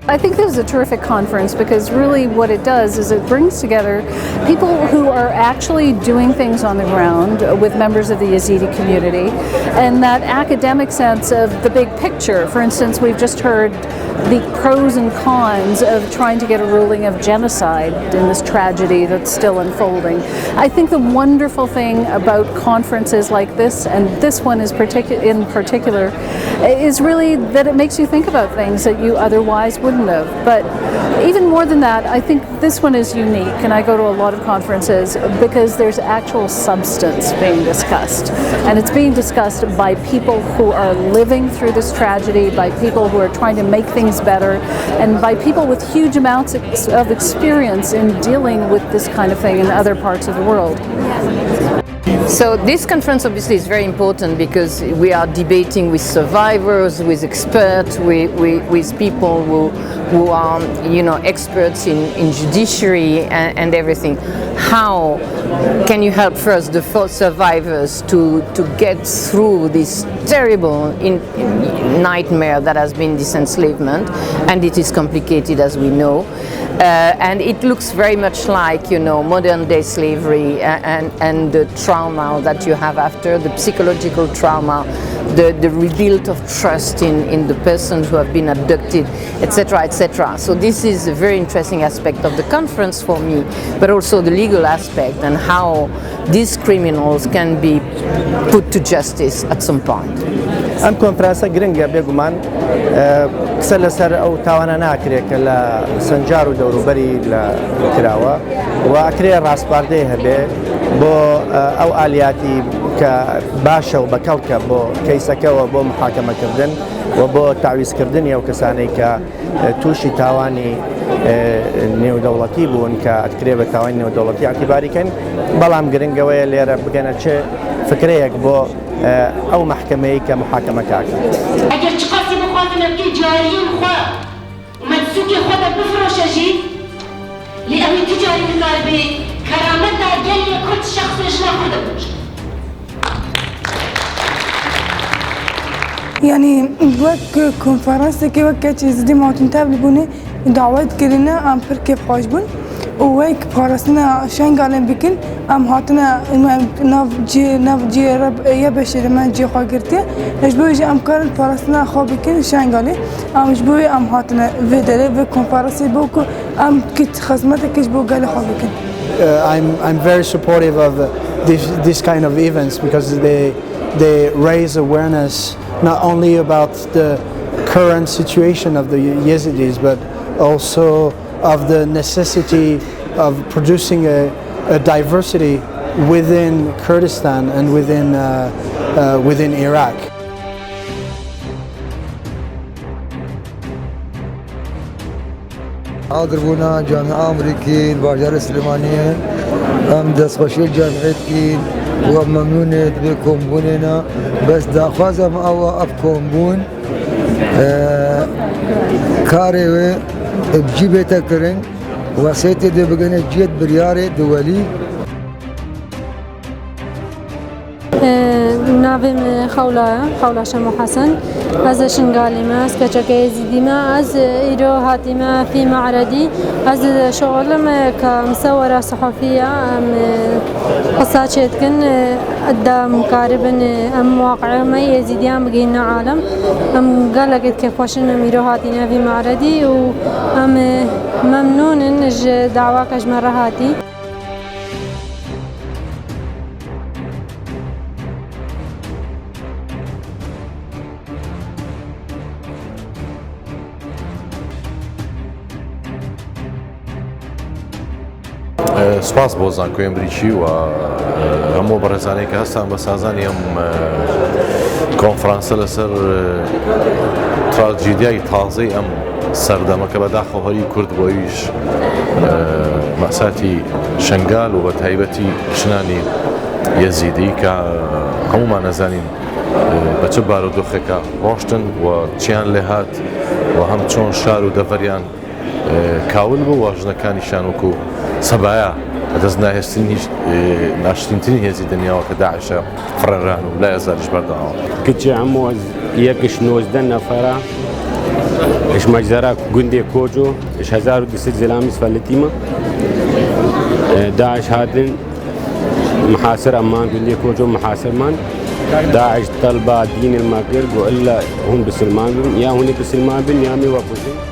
I think this is a terrific conference because really what it does is it brings together people who are actually doing things on the ground with members of the Ezidi community, and that academic sense of the big picture. For instance, we've just heard the pros and cons of trying to get a ruling of genocide in this tragedy that's still unfolding. I think the wonderful thing about conferences like this, and this one is in particular, is really that it makes you think about things that you otherwise wouldn't have. But even more than that, I think this one is unique, and I go to a lot of conferences because there's actual substance being discussed, and it's being discussed by people who are living through this tragedy, by people who are trying to make things better, and by people with huge amounts of experience in dealing with this kind of thing in other parts of the world. So this conference obviously is very important because we are debating with survivors, with experts, with people who are, you know, experts in judiciary and everything. How can you help first the survivors to get through this terrible nightmare that has been this enslavement, and it is complicated as we know. And it looks very much like, you know, modern day slavery and the trauma that you have after, the psychological trauma, the rebuild of trust in the persons who have been abducted, etc., etc. So this is a very interesting aspect of the conference for me, but also the legal aspect and how these criminals can be put to justice at some point. ام کنفرانسا گرنگه بێگومان قسە لەسەر ئەو تاوانە ناکرێت کە لە سەنجار و دەوروبەری لە کراوە و ئەکرێ ڕاستپاردەی هەبێ بۆ ئەو ئالیاتی کە باشە و بەکەڵکە بۆ کەیسەکەەوە بۆ محاکەمەکردن و بۆ تاویزکردنی ئەو کەسانەی کە تووشی تاوانی نێودەوڵەتی بوون کە ئەتکرێ بە تاوانی نێودەوڵەتی ئاعتیباریکەن بەڵام گرنگەوەیە لێرە بگەنە چه فکرەیەک بۆ ئەو محکەمەی کە محاکەمە کاکە. ئەگەر چ قاسی بخواتن ئەبکەی جاریین خوا مەدسوکی خۆ دە بفرۆشەژی لێ ئەوەی تجاری بکار بێ کەرامەتدا گەلێ کورد شەخصش ناخۆ دەبوش. يعني وقت كونفرنس كي وقت زدي موتن تابل بوني دعوات كلنا ام بركي بخوشبون وويك بارسنا شان قالن بكن ام هاتنا ناف جي رب يبشر ما جي خاطرتي اجبوي ام كان بارسنا خو بكن شان قالي ام اجبوي ام هاتنا فيدري في كونفرنس بوكو ام كنت خدمتك اجبو قال خو بكن. I'm very supportive of this kind of events because they raise awareness not only about the current situation of the Ezidis, but also of the necessity of producing a diversity within Kurdistan and within Iraq. حاضرونا جامعة أمريكية باجار السليمانية أم دستخوشي الجامعية وممنونة بكم بوننا بس داخوازم أو أبكم بون كاري بجيبتا كرن وسيتي دي بغنى جيت برياري دولي ناویم خولا شمو حسن از شنگالی ما از کچکه زیدی ما از ایرو هاتیما فی معرضی از شغلم كمصورة صحفية قصات كن أدى مقاربن أم واقع ما يزيديان بقينا عالم أم قال لك كيف وشنا ميرو هاتينا في معرضي وأم ممنون إن دعواك أجمر هاتي. سپاس بۆ زانکۆی ئەمریکی و هەموو بەڕێزانەی کە هەستان بە سازانی ئەم کۆنفرانسە لەسەر تراجیدیای تازەی ئەم سەردەمەکە بەداخەوە هەری کورد بۆیش مەساتی شنگال و بە تایبەتی ژنانی یەزیدی کە هەمومان نەزانین بە چه بارودۆخێکە ڕۆشتن و چیان لێ هات و هەم چۆن شار و دەڤەریان کاول بوو و ژنەکانیشان وەکو سەبایە دەست ناشتینترین هێزی دنیاوە کە داعشە فڕێنران و لای ئەزاریش بەردەماوە. کچی هەموو يكش 19 نفر إيش مجزرة جندي كوجو إيش 1200 زلاميس فلتيمة داعش هادن محاصر أمان جندي كوجو محاصر مان داعش طلبة دين المغرب وإلا هم بسلمان يا هوني بسلمان يا مي وابوزين